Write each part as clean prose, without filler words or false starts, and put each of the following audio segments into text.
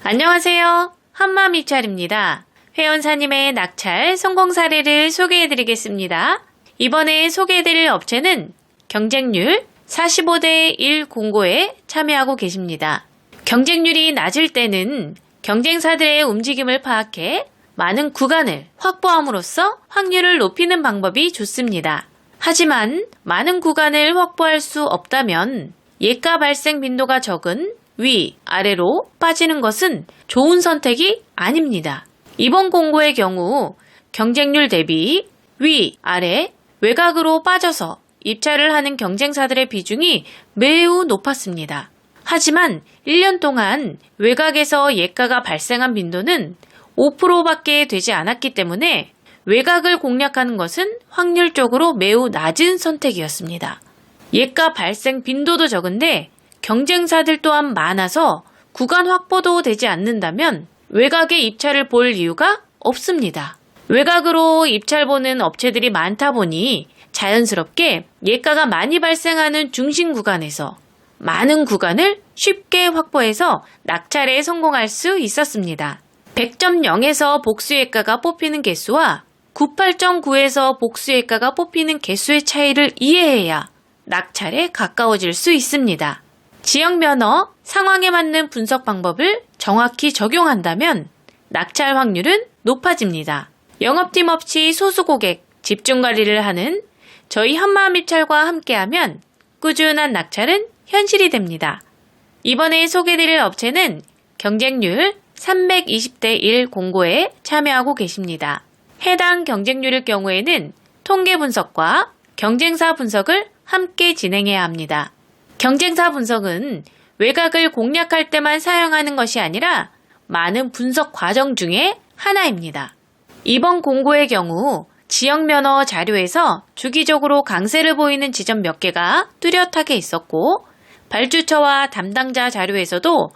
안녕하세요. 한마미찰입니다. 회원사님의 낙찰 성공 사례를 소개해드리겠습니다. 이번에 소개해드릴 업체는 경쟁률 45대 1 공고에 참여하고 계십니다. 경쟁률이 낮을 때는 경쟁사들의 움직임을 파악해 많은 구간을 확보함으로써 확률을 높이는 방법이 좋습니다. 하지만 많은 구간을 확보할 수 없다면 예가 발생 빈도가 적은 위, 아래로 빠지는 것은 좋은 선택이 아닙니다. 이번 공고의 경우 경쟁률 대비 위, 아래, 외곽으로 빠져서 입찰을 하는 경쟁사들의 비중이 매우 높았습니다. 하지만 1년 동안 외곽에서 예가가 발생한 빈도는 5%밖에 되지 않았기 때문에 외곽을 공략하는 것은 확률적으로 매우 낮은 선택이었습니다. 예가 발생 빈도도 적은데 경쟁사들 또한 많아서 구간 확보도 되지 않는다면 외곽에 입찰을 볼 이유가 없습니다. 외곽으로 입찰 보는 업체들이 많다 보니 자연스럽게 예가가 많이 발생하는 중심 구간에서 많은 구간을 쉽게 확보해서 낙찰에 성공할 수 있었습니다. 100.0에서 복수예가가 뽑히는 개수와 98.9에서 복수예가가 뽑히는 개수의 차이를 이해해야 낙찰에 가까워질 수 있습니다. 지역 면허, 상황에 맞는 분석 방법을 정확히 적용한다면 낙찰 확률은 높아집니다. 영업팀 없이 소수 고객 집중 관리를 하는 저희 한마음입찰과 함께하면 꾸준한 낙찰은 현실이 됩니다. 이번에 소개드릴 업체는 경쟁률 320대 1 공고에 참여하고 계십니다. 해당 경쟁률의 경우에는 통계 분석과 경쟁사 분석을 함께 진행해야 합니다. 경쟁사 분석은 외곽을 공략할 때만 사용하는 것이 아니라 많은 분석 과정 중에 하나입니다. 이번 공고의 경우 지역 면허 자료에서 주기적으로 강세를 보이는 지점 몇 개가 뚜렷하게 있었고 발주처와 담당자 자료에서도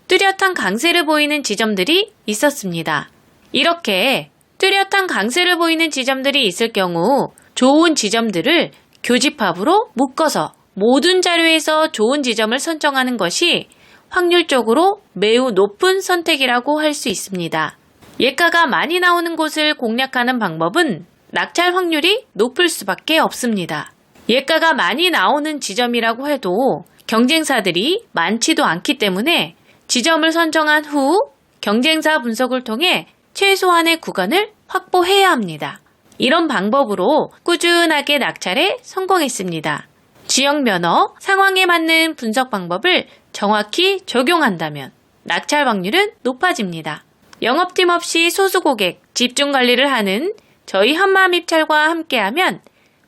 뚜렷한 강세를 보이는 지점들이 있었습니다. 이렇게 뚜렷한 강세를 보이는 지점들이 있을 경우 좋은 지점들을 교집합으로 묶어서 모든 자료에서 좋은 지점을 선정하는 것이 확률적으로 매우 높은 선택이라고 할 수 있습니다. 예가가 많이 나오는 곳을 공략하는 방법은 낙찰 확률이 높을 수밖에 없습니다. 예가가 많이 나오는 지점이라고 해도 경쟁사들이 많지도 않기 때문에 지점을 선정한 후 경쟁사 분석을 통해 최소한의 구간을 확보해야 합니다. 이런 방법으로 꾸준하게 낙찰에 성공했습니다. 지역 면허, 상황에 맞는 분석 방법을 정확히 적용한다면 낙찰 확률은 높아집니다. 영업팀 없이 소수 고객 집중 관리를 하는 저희 한마음입찰과 함께하면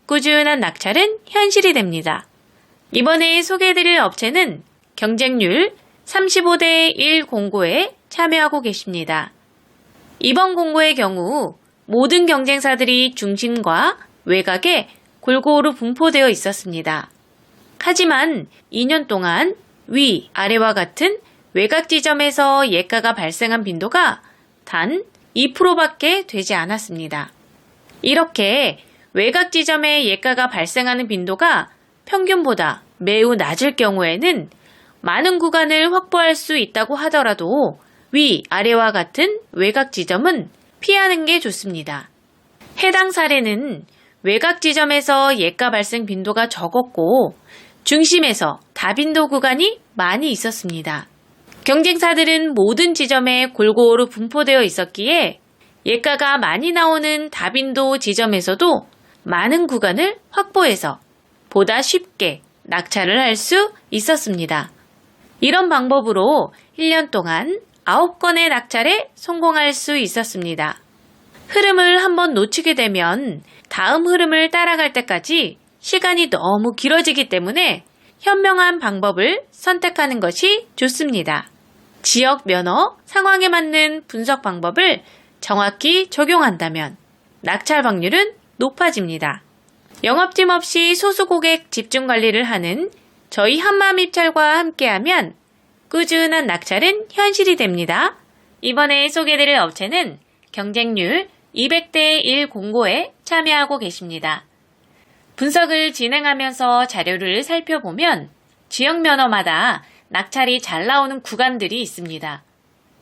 꾸준한 낙찰은 현실이 됩니다. 이번에 소개해드릴 업체는 경쟁률 35대 1 공고에 참여하고 계십니다. 이번 공고의 경우 모든 경쟁사들이 중심과 외곽에 골고루 분포되어 있었습니다. 하지만 2년 동안 위, 아래와 같은 외곽 지점에서 예가가 발생한 빈도가 단 2%밖에 되지 않았습니다. 이렇게 외곽 지점에 예가가 발생하는 빈도가 평균보다 매우 낮을 경우에는 많은 구간을 확보할 수 있다고 하더라도 위, 아래와 같은 외곽 지점은 피하는 게 좋습니다. 해당 사례는 외곽 지점에서 예가 발생 빈도가 적었고 중심에서 다빈도 구간이 많이 있었습니다. 경쟁사들은 모든 지점에 골고루 분포되어 있었기에 예가가 많이 나오는 다빈도 지점에서도 많은 구간을 확보해서 보다 쉽게 낙찰을 할 수 있었습니다. 이런 방법으로 1년 동안 9건의 낙찰에 성공할 수 있었습니다. 흐름을 한번 놓치게 되면 다음 흐름을 따라갈 때까지 시간이 너무 길어지기 때문에 현명한 방법을 선택하는 것이 좋습니다. 지역 면허, 상황에 맞는 분석 방법을 정확히 적용한다면 낙찰 확률은 높아집니다. 영업팀 없이 소수 고객 집중 관리를 하는 저희 한마음입찰과 함께하면 꾸준한 낙찰은 현실이 됩니다. 이번에 소개드릴 업체는 경쟁률 200대 1 공고에 참여하고 계십니다. 분석을 진행하면서 자료를 살펴보면 지역 면허마다 낙찰이 잘 나오는 구간들이 있습니다.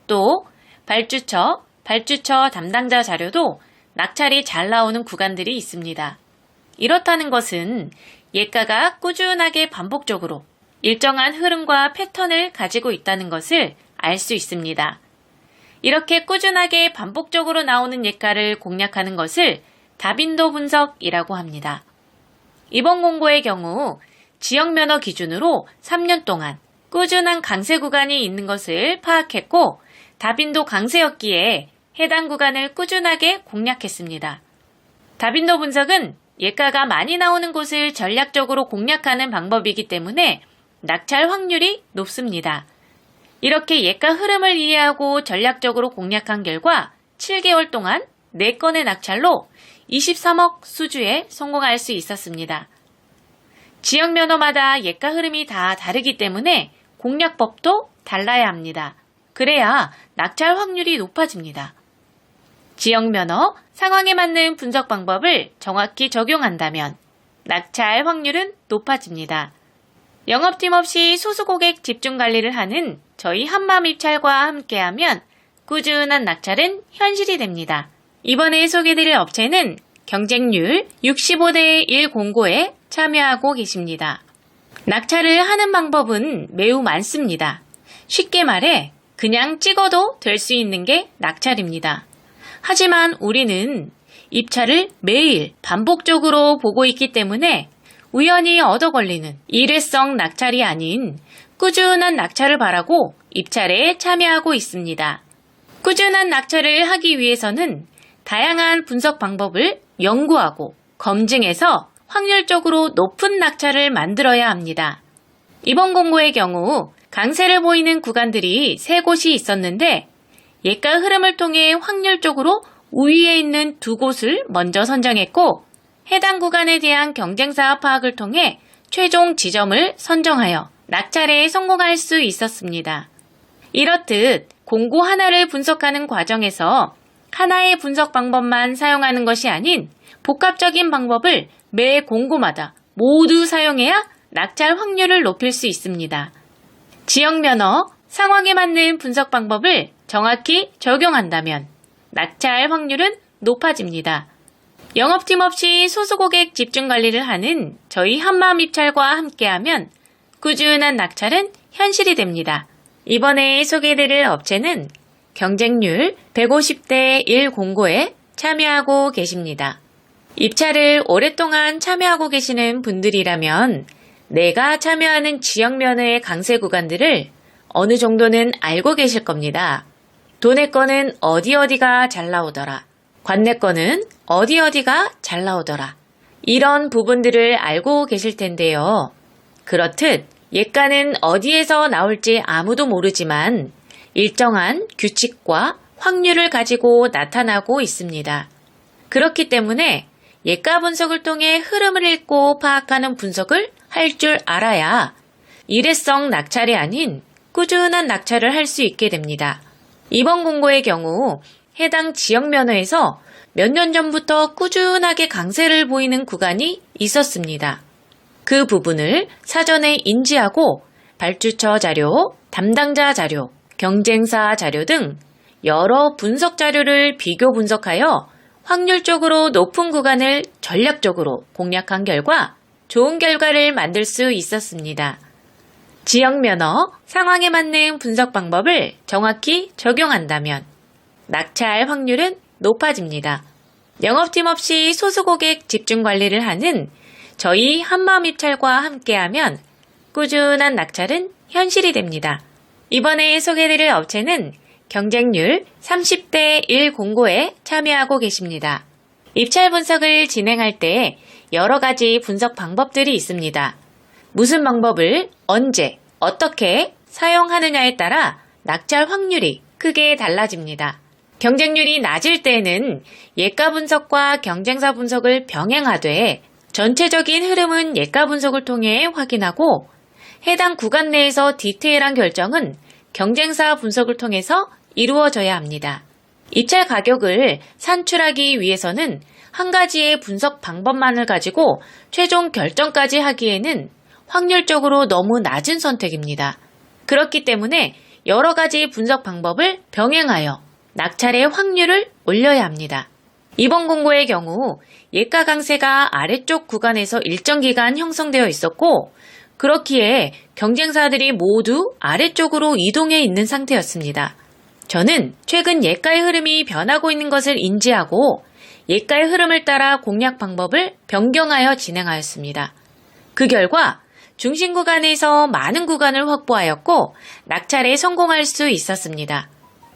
또 발주처 담당자 자료도 낙찰이 잘 나오는 구간들이 있습니다. 이렇다는 것은 예가가 꾸준하게 반복적으로 일정한 흐름과 패턴을 가지고 있다는 것을 알 수 있습니다. 이렇게 꾸준하게 반복적으로 나오는 예가를 공략하는 것을 다빈도 분석이라고 합니다. 이번 공고의 경우 지역면허 기준으로 3년 동안 꾸준한 강세 구간이 있는 것을 파악했고 다빈도 강세였기에 해당 구간을 꾸준하게 공략했습니다. 다빈도 분석은 예가가 많이 나오는 곳을 전략적으로 공략하는 방법이기 때문에 낙찰 확률이 높습니다. 이렇게 예가 흐름을 이해하고 전략적으로 공략한 결과 7개월 동안 4건의 낙찰로 23억 수주에 성공할 수 있었습니다. 지역 면허마다 예가 흐름이 다 다르기 때문에 공략법도 달라야 합니다. 그래야 낙찰 확률이 높아집니다. 지역 면허, 상황에 맞는 분석 방법을 정확히 적용한다면 낙찰 확률은 높아집니다. 영업팀 없이 소수 고객 집중 관리를 하는 저희 한마음 입찰과 함께하면 꾸준한 낙찰은 현실이 됩니다. 이번에 소개드릴 업체는 경쟁률 65대 1 공고에 참여하고 계십니다. 낙찰을 하는 방법은 매우 많습니다. 쉽게 말해 그냥 찍어도 될 수 있는 게 낙찰입니다. 하지만 우리는 입찰을 매일 반복적으로 보고 있기 때문에 우연히 얻어 걸리는 일회성 낙찰이 아닌 꾸준한 낙찰을 바라고 입찰에 참여하고 있습니다. 꾸준한 낙찰을 하기 위해서는 다양한 분석 방법을 연구하고 검증해서 확률적으로 높은 낙찰을 만들어야 합니다. 이번 공고의 경우 강세를 보이는 구간들이 3곳이 있었는데 예가 흐름을 통해 확률적으로 우위에 있는 2곳을 먼저 선정했고 해당 구간에 대한 경쟁사 파악을 통해 최종 지점을 선정하여 낙찰에 성공할 수 있었습니다. 이렇듯 공고 하나를 분석하는 과정에서 하나의 분석 방법만 사용하는 것이 아닌 복합적인 방법을 매 공고마다 모두 사용해야 낙찰 확률을 높일 수 있습니다. 지역 면허, 상황에 맞는 분석 방법을 정확히 적용한다면 낙찰 확률은 높아집니다. 영업팀 없이 소수 고객 집중 관리를 하는 저희 한마음 입찰과 함께하면 꾸준한 낙찰은 현실이 됩니다. 이번에 소개해드릴 업체는 경쟁률 150대 1 공고에 참여하고 계십니다. 입찰을 오랫동안 참여하고 계시는 분들이라면 내가 참여하는 지역 면허의 강세 구간들을 어느 정도는 알고 계실 겁니다. 도내 거는 어디가 잘 나오더라. 관내 거는 어디가 잘 나오더라. 이런 부분들을 알고 계실 텐데요. 그렇듯 예가는 어디에서 나올지 아무도 모르지만 일정한 규칙과 확률을 가지고 나타나고 있습니다. 그렇기 때문에 예가 분석을 통해 흐름을 읽고 파악하는 분석을 할 줄 알아야 일회성 낙찰이 아닌 꾸준한 낙찰을 할 수 있게 됩니다. 이번 공고의 경우 해당 지역 면허에서 몇 년 전부터 꾸준하게 강세를 보이는 구간이 있었습니다. 그 부분을 사전에 인지하고 발주처 자료, 담당자 자료, 경쟁사 자료 등 여러 분석 자료를 비교 분석하여 확률적으로 높은 구간을 전략적으로 공략한 결과 좋은 결과를 만들 수 있었습니다. 지역 면허, 상황에 맞는 분석 방법을 정확히 적용한다면 낙찰 확률은 높아집니다. 영업팀 없이 소수 고객 집중 관리를 하는 저희 한마음 입찰과 함께하면 꾸준한 낙찰은 현실이 됩니다. 이번에 소개해드릴 업체는 경쟁률 30대 1 공고에 참여하고 계십니다. 입찰 분석을 진행할 때 여러 가지 분석 방법들이 있습니다. 무슨 방법을 언제, 어떻게 사용하느냐에 따라 낙찰 확률이 크게 달라집니다. 경쟁률이 낮을 때는 예가 분석과 경쟁사 분석을 병행하되 전체적인 흐름은 예가 분석을 통해 확인하고 해당 구간 내에서 디테일한 결정은 경쟁사 분석을 통해서 이루어져야 합니다. 입찰 가격을 산출하기 위해서는 한 가지의 분석 방법만을 가지고 최종 결정까지 하기에는 확률적으로 너무 낮은 선택입니다. 그렇기 때문에 여러 가지 분석 방법을 병행하여 낙찰의 확률을 올려야 합니다. 이번 공고의 경우 예가 강세가 아래쪽 구간에서 일정 기간 형성되어 있었고 그렇기에 경쟁사들이 모두 아래쪽으로 이동해 있는 상태였습니다. 저는 최근 예가의 흐름이 변하고 있는 것을 인지하고 예가의 흐름을 따라 공략 방법을 변경하여 진행하였습니다. 그 결과 중심 구간에서 많은 구간을 확보하였고 낙찰에 성공할 수 있었습니다.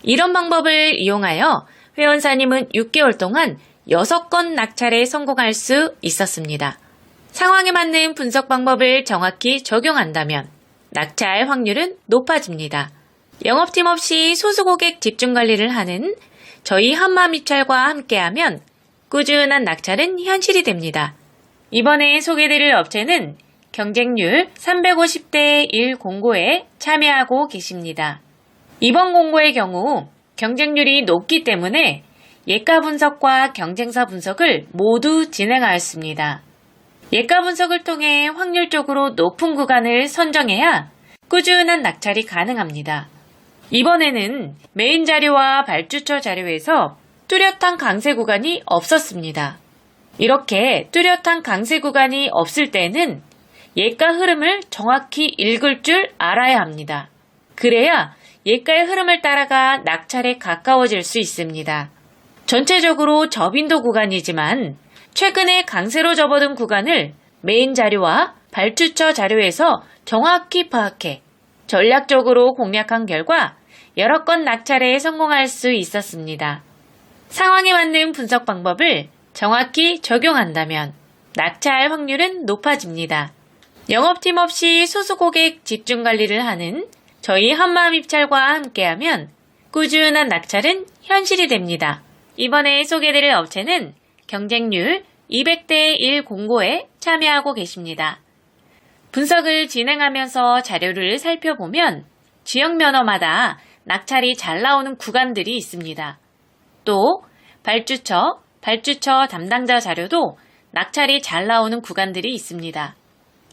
이런 방법을 이용하여 회원사님은 6개월 동안 6건 낙찰에 성공할 수 있었습니다. 상황에 맞는 분석 방법을 정확히 적용한다면 낙찰 확률은 높아집니다. 영업팀 없이 소수고객 집중관리를 하는 저희 한마음입찰과 함께하면 꾸준한 낙찰은 현실이 됩니다. 이번에 소개드릴 업체는 경쟁률 350대 1 공고에 참여하고 계십니다. 이번 공고의 경우 경쟁률이 높기 때문에 예가 분석과 경쟁사 분석을 모두 진행하였습니다. 예가 분석을 통해 확률적으로 높은 구간을 선정해야 꾸준한 낙찰이 가능합니다. 이번에는 메인 자료와 발주처 자료에서 뚜렷한 강세 구간이 없었습니다. 이렇게 뚜렷한 강세 구간이 없을 때는 예가 흐름을 정확히 읽을 줄 알아야 합니다. 그래야 예가의 흐름을 따라가 낙찰에 가까워질 수 있습니다. 전체적으로 저빈도 구간이지만 최근에 강세로 접어든 구간을 메인 자료와 발주처 자료에서 정확히 파악해 전략적으로 공략한 결과 여러 건 낙찰에 성공할 수 있었습니다. 상황에 맞는 분석 방법을 정확히 적용한다면 낙찰 확률은 높아집니다. 영업팀 없이 소수고객 집중관리를 하는 저희 한마음입찰과 함께하면 꾸준한 낙찰은 현실이 됩니다. 이번에 소개드릴 업체는 경쟁률 200대 1 공고에 참여하고 계십니다. 분석을 진행하면서 자료를 살펴보면 지역 면허마다 낙찰이 잘 나오는 구간들이 있습니다. 또 발주처 담당자 자료도 낙찰이 잘 나오는 구간들이 있습니다.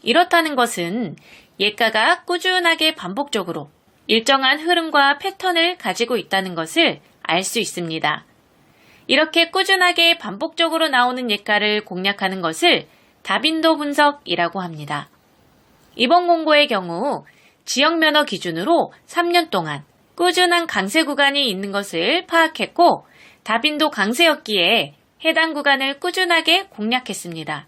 이렇다는 것은 예가가 꾸준하게 반복적으로 일정한 흐름과 패턴을 가지고 있다는 것을 알 수 있습니다. 이렇게 꾸준하게 반복적으로 나오는 예가를 공략하는 것을 다빈도 분석이라고 합니다. 이번 공고의 경우 지역 면허 기준으로 3년 동안 꾸준한 강세 구간이 있는 것을 파악했고 다빈도 강세였기에 해당 구간을 꾸준하게 공략했습니다.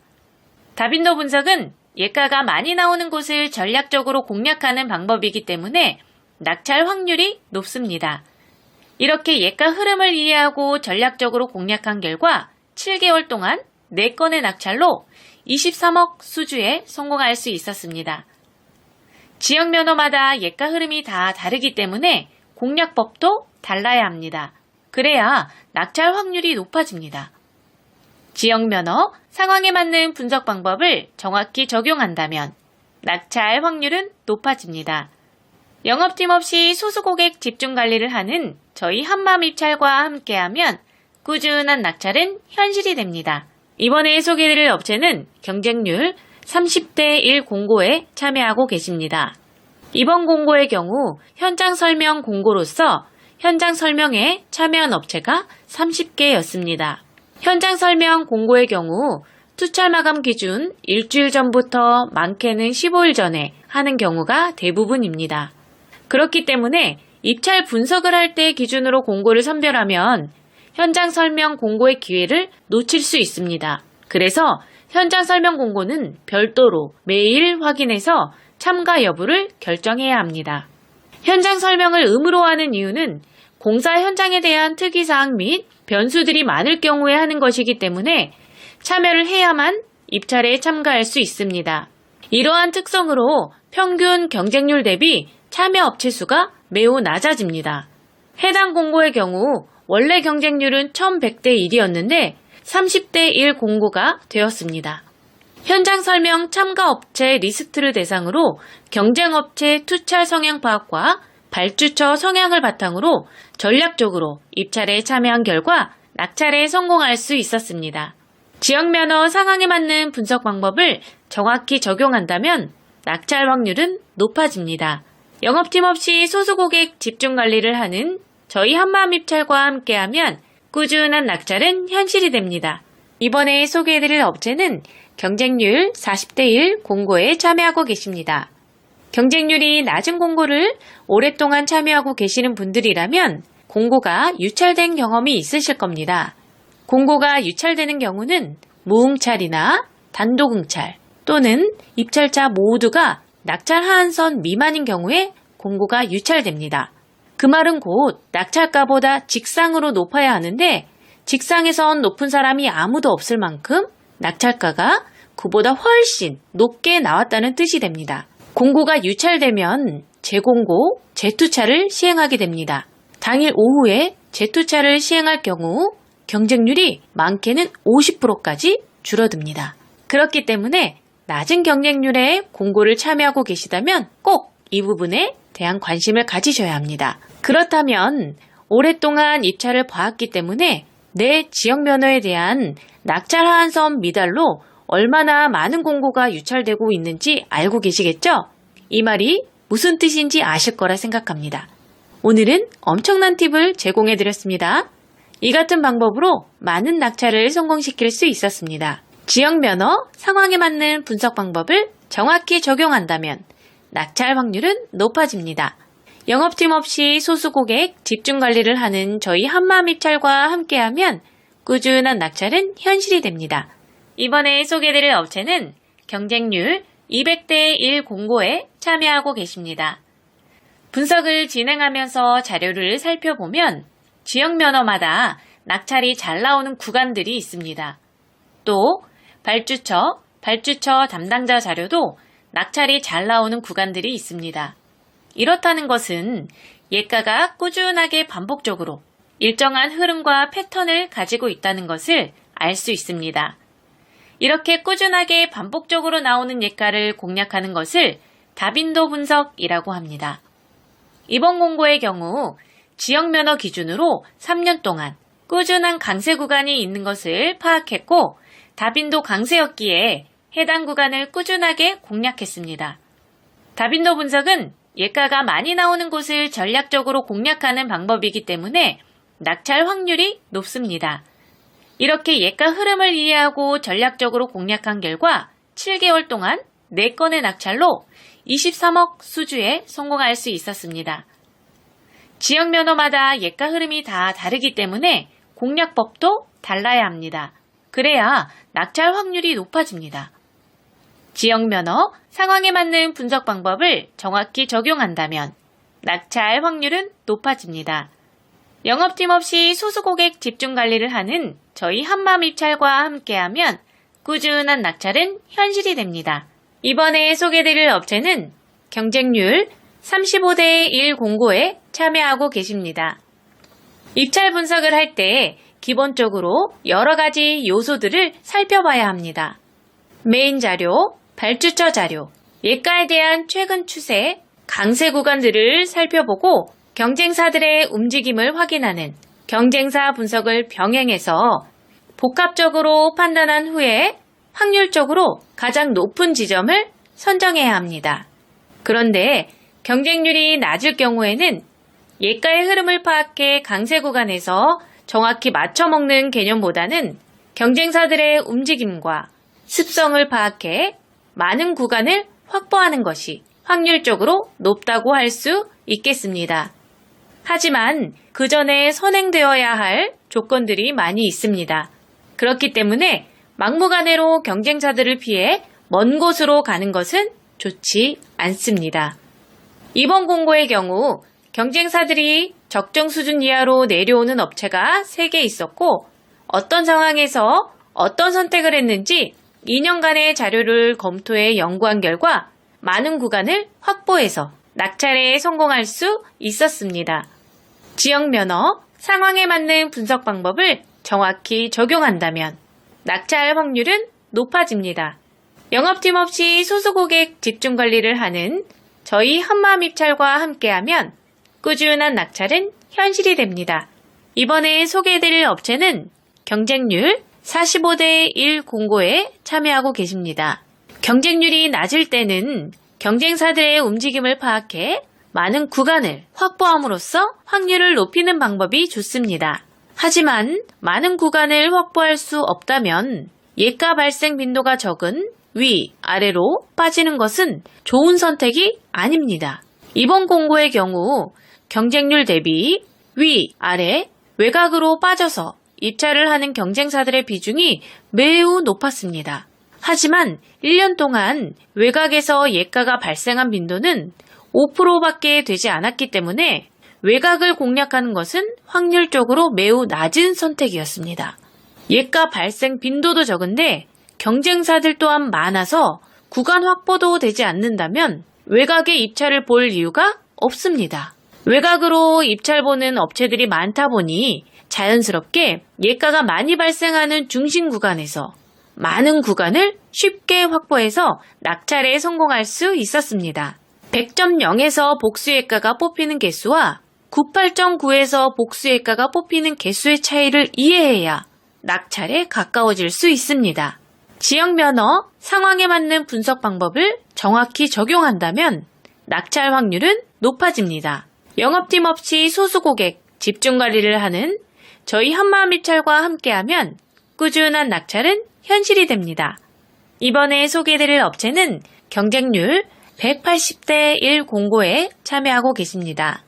다빈도 분석은 예가가 많이 나오는 곳을 전략적으로 공략하는 방법이기 때문에 낙찰 확률이 높습니다. 이렇게 예가 흐름을 이해하고 전략적으로 공략한 결과 7개월 동안 4건의 낙찰로 23억 수주에 성공할 수 있었습니다. 지역 면허마다 예가 흐름이 다 다르기 때문에 공략법도 달라야 합니다. 그래야 낙찰 확률이 높아집니다. 지역 면허, 상황에 맞는 분석 방법을 정확히 적용한다면 낙찰 확률은 높아집니다. 영업팀 없이 소수고객 집중관리를 하는 저희 한마음입찰과 함께하면 꾸준한 낙찰은 현실이 됩니다. 이번에 소개드릴 업체는 경쟁률 30대 1 공고에 참여하고 계십니다. 이번 공고의 경우 현장 설명 공고로서 현장 설명에 참여한 업체가 30개였습니다. 현장 설명 공고의 경우 투찰 마감 기준 일주일 전부터 많게는 15일 전에 하는 경우가 대부분입니다. 그렇기 때문에 입찰 분석을 할 때 기준으로 공고를 선별하면 현장 설명 공고의 기회를 놓칠 수 있습니다. 그래서 현장 설명 공고는 별도로 매일 확인해서 참가 여부를 결정해야 합니다. 현장 설명을 의무로 하는 이유는 공사 현장에 대한 특이사항 및 변수들이 많을 경우에 하는 것이기 때문에 참여를 해야만 입찰에 참가할 수 있습니다. 이러한 특성으로 평균 경쟁률 대비 참여 업체 수가 매우 낮아집니다. 해당 공고의 경우 원래 경쟁률은 1100대 1이었는데 30대 1 공고가 되었습니다. 현장 설명 참가 업체 리스트를 대상으로 경쟁업체 투찰 성향 파악과 발주처 성향을 바탕으로 전략적으로 입찰에 참여한 결과 낙찰에 성공할 수 있었습니다. 지역 면허 상황에 맞는 분석 방법을 정확히 적용한다면 낙찰 확률은 높아집니다. 영업팀 없이 소수고객 집중 관리를 하는 저희 한마음입찰과 함께하면 꾸준한 낙찰은 현실이 됩니다. 이번에 소개해드릴 업체는 경쟁률 40대 1 공고에 참여하고 계십니다. 경쟁률이 낮은 공고를 오랫동안 참여하고 계시는 분들이라면 공고가 유찰된 경험이 있으실 겁니다. 공고가 유찰되는 경우는 무응찰이나 단독응찰 또는 입찰자 모두가 낙찰 하한선 미만인 경우에 공고가 유찰됩니다. 그 말은 곧 낙찰가보다 직상으로 높아야 하는데 직상에선 높은 사람이 아무도 없을 만큼 낙찰가가 그보다 훨씬 높게 나왔다는 뜻이 됩니다. 공고가 유찰되면 재공고, 재투차를 시행하게 됩니다. 당일 오후에 재투차를 시행할 경우 경쟁률이 많게는 50%까지 줄어듭니다. 그렇기 때문에 낮은 경쟁률에 공고를 참여하고 계시다면 꼭 이 부분에 대한 관심을 가지셔야 합니다. 그렇다면 오랫동안 입찰을 봐왔기 때문에 내 지역 면허에 대한 낙찰 하한선 미달로 얼마나 많은 공고가 유찰되고 있는지 알고 계시겠죠? 이 말이 무슨 뜻인지 아실 거라 생각합니다. 오늘은 엄청난 팁을 제공해 드렸습니다. 이 같은 방법으로 많은 낙찰을 성공시킬 수 있었습니다. 지역 면허 상황에 맞는 분석 방법을 정확히 적용한다면 낙찰 확률은 높아집니다. 영업팀 없이 소수 고객 집중 관리를 하는 저희 한마음입찰과 함께하면 꾸준한 낙찰은 현실이 됩니다. 이번에 소개해드릴 업체는 경쟁률 200대 1 공고에 참여하고 계십니다. 분석을 진행하면서 자료를 살펴보면 지역 면허마다 낙찰이 잘 나오는 구간들이 있습니다. 또 발주처 담당자 자료도 낙찰이 잘 나오는 구간들이 있습니다. 이렇다는 것은 예가가 꾸준하게 반복적으로 일정한 흐름과 패턴을 가지고 있다는 것을 알 수 있습니다. 이렇게 꾸준하게 반복적으로 나오는 예가를 공략하는 것을 다빈도 분석이라고 합니다. 이번 공고의 경우 지역 면허 기준으로 3년 동안 꾸준한 강세 구간이 있는 것을 파악했고 다빈도 강세였기에 해당 구간을 꾸준하게 공략했습니다. 다빈도 분석은 예가가 많이 나오는 곳을 전략적으로 공략하는 방법이기 때문에 낙찰 확률이 높습니다. 이렇게 예가 흐름을 이해하고 전략적으로 공략한 결과 7개월 동안 4건의 낙찰로 23억 수주에 성공할 수 있었습니다. 지역 면허마다 예가 흐름이 다 다르기 때문에 공략법도 달라야 합니다. 그래야 낙찰 확률이 높아집니다. 지역 면허 상황에 맞는 분석 방법을 정확히 적용한다면 낙찰 확률은 높아집니다. 영업팀 없이 소수 고객 집중 관리를 하는 저희 한마음입찰과 함께하면 꾸준한 낙찰은 현실이 됩니다. 이번에 소개드릴 업체는 경쟁률 35대 1 공고에 참여하고 계십니다. 입찰 분석을 할 때 기본적으로 여러 가지 요소들을 살펴봐야 합니다. 메인 자료, 발주처 자료, 예가에 대한 최근 추세, 강세 구간들을 살펴보고 경쟁사들의 움직임을 확인하는 경쟁사 분석을 병행해서 복합적으로 판단한 후에 확률적으로 가장 높은 지점을 선정해야 합니다. 그런데 경쟁률이 낮을 경우에는 예가의 흐름을 파악해 강세 구간에서 정확히 맞춰먹는 개념보다는 경쟁사들의 움직임과 습성을 파악해 많은 구간을 확보하는 것이 확률적으로 높다고 할 수 있겠습니다. 하지만 그 전에 선행되어야 할 조건들이 많이 있습니다. 그렇기 때문에 막무가내로 경쟁사들을 피해 먼 곳으로 가는 것은 좋지 않습니다. 이번 공고의 경우 경쟁사들이 적정 수준 이하로 내려오는 업체가 3개 있었고 어떤 상황에서 어떤 선택을 했는지 2년간의 자료를 검토해 연구한 결과 많은 구간을 확보해서 낙찰에 성공할 수 있었습니다. 지역 면허, 상황에 맞는 분석 방법을 정확히 적용한다면 낙찰 확률은 높아집니다. 영업팀 없이 소수 고객 집중 관리를 하는 저희 한마음입찰과 함께하면 꾸준한 낙찰은 현실이 됩니다. 이번에 소개해드릴 업체는 경쟁률 45대 1 공고에 참여하고 계십니다. 경쟁률이 낮을 때는 경쟁사들의 움직임을 파악해 많은 구간을 확보함으로써 확률을 높이는 방법이 좋습니다. 하지만 많은 구간을 확보할 수 없다면 예가 발생 빈도가 적은 위, 아래로 빠지는 것은 좋은 선택이 아닙니다. 이번 공고의 경우 경쟁률 대비 위, 아래, 외곽으로 빠져서 입찰을 하는 경쟁사들의 비중이 매우 높았습니다. 하지만 1년 동안 외곽에서 예가가 발생한 빈도는 5%밖에 되지 않았기 때문에 외곽을 공략하는 것은 확률적으로 매우 낮은 선택이었습니다. 예가 발생 빈도도 적은데 경쟁사들 또한 많아서 구간 확보도 되지 않는다면 외곽에 입찰을 볼 이유가 없습니다. 외곽으로 입찰 보는 업체들이 많다 보니 자연스럽게 예가가 많이 발생하는 중심 구간에서 많은 구간을 쉽게 확보해서 낙찰에 성공할 수 있었습니다. 100.0에서 복수예가가 뽑히는 개수와 98.9에서 복수예가가 뽑히는 개수의 차이를 이해해야 낙찰에 가까워질 수 있습니다. 지역 면허, 상황에 맞는 분석 방법을 정확히 적용한다면 낙찰 확률은 높아집니다. 영업팀 없이 소수 고객 집중 관리를 하는 저희 한마음입찰과 함께하면 꾸준한 낙찰은 현실이 됩니다. 이번에 소개해드릴 업체는 경쟁률 180대 1 공고에 참여하고 계십니다.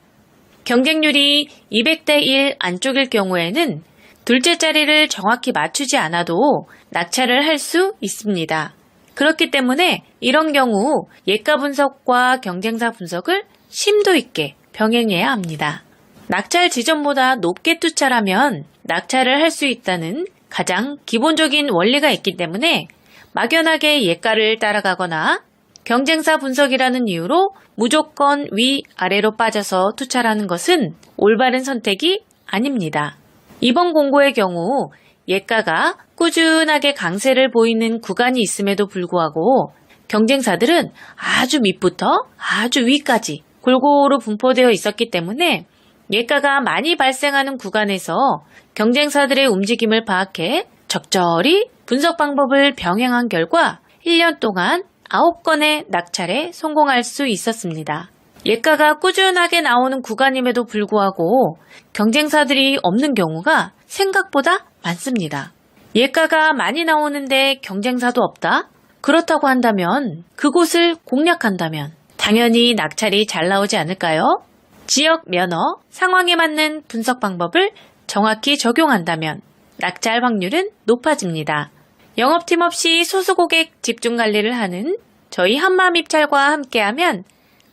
경쟁률이 200대 1 안쪽일 경우에는 둘째 자리를 정확히 맞추지 않아도 낙찰을 할 수 있습니다. 그렇기 때문에 이런 경우 예가 분석과 경쟁사 분석을 심도 있게 병행해야 합니다. 낙찰 지점보다 높게 투찰하면 낙찰을 할 수 있다는 가장 기본적인 원리가 있기 때문에 막연하게 예가를 따라가거나 경쟁사 분석이라는 이유로 무조건 위, 아래로 빠져서 투찰하는 것은 올바른 선택이 아닙니다. 이번 공고의 경우 예가가 꾸준하게 강세를 보이는 구간이 있음에도 불구하고 경쟁사들은 아주 밑부터 아주 위까지 골고루 분포되어 있었기 때문에 예가가 많이 발생하는 구간에서 경쟁사들의 움직임을 파악해 적절히 분석 방법을 병행한 결과 1년 동안 9건의 낙찰에 성공할 수 있었습니다. 예가가 꾸준하게 나오는 구간임에도 불구하고 경쟁사들이 없는 경우가 생각보다 많습니다. 예가가 많이 나오는데 경쟁사도 없다? 그렇다고 한다면 그곳을 공략한다면 당연히 낙찰이 잘 나오지 않을까요? 지역 면허, 상황에 맞는 분석 방법을 정확히 적용한다면 낙찰 확률은 높아집니다. 영업팀 없이 소수 고객 집중 관리를 하는 저희 한마음입찰과 함께하면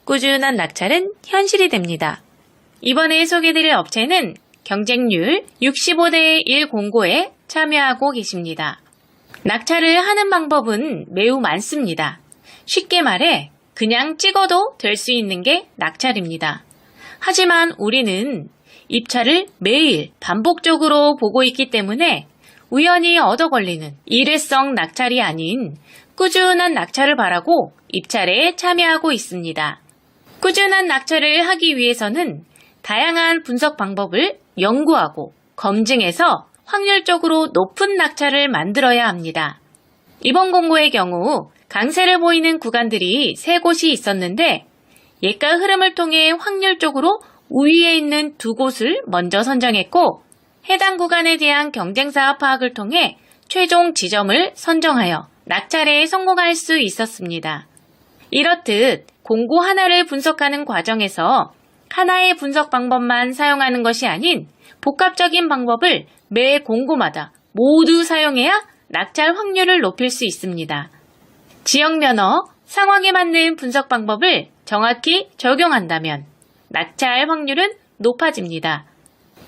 꾸준한 낙찰은 현실이 됩니다. 이번에 소개해드릴 업체는 경쟁률 65대 1 공고에 참여하고 계십니다. 낙찰을 하는 방법은 매우 많습니다. 쉽게 말해 그냥 찍어도 될 수 있는 게 낙찰입니다. 하지만 우리는 입찰을 매일 반복적으로 보고 있기 때문에 우연히 얻어 걸리는 일회성 낙찰이 아닌 꾸준한 낙찰을 바라고 입찰에 참여하고 있습니다. 꾸준한 낙찰을 하기 위해서는 다양한 분석 방법을 연구하고 검증해서 확률적으로 높은 낙찰을 만들어야 합니다. 이번 공고의 경우 강세를 보이는 구간들이 3곳이 있었는데 예가 흐름을 통해 확률적으로 우위에 있는 2곳을 먼저 선정했고 해당 구간에 대한 경쟁사 파악을 통해 최종 지점을 선정하여 낙찰에 성공할 수 있었습니다. 이렇듯 공고 하나를 분석하는 과정에서 하나의 분석 방법만 사용하는 것이 아닌 복합적인 방법을 매 공고마다 모두 사용해야 낙찰 확률을 높일 수 있습니다. 지역 면허, 상황에 맞는 분석 방법을 정확히 적용한다면 낙찰 확률은 높아집니다.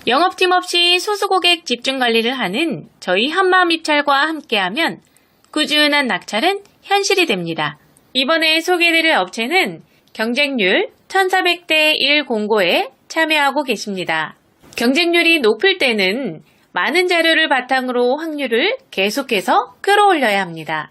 영업팀 없이 소수 고객 집중 관리를 하는 저희 한마음입찰과 함께하면 꾸준한 낙찰은 현실이 됩니다. 이번에 소개해드릴 업체는 경쟁률 1400대 1 공고에 참여하고 계십니다. 경쟁률이 높을 때는 많은 자료를 바탕으로 확률을 계속해서 끌어올려야 합니다.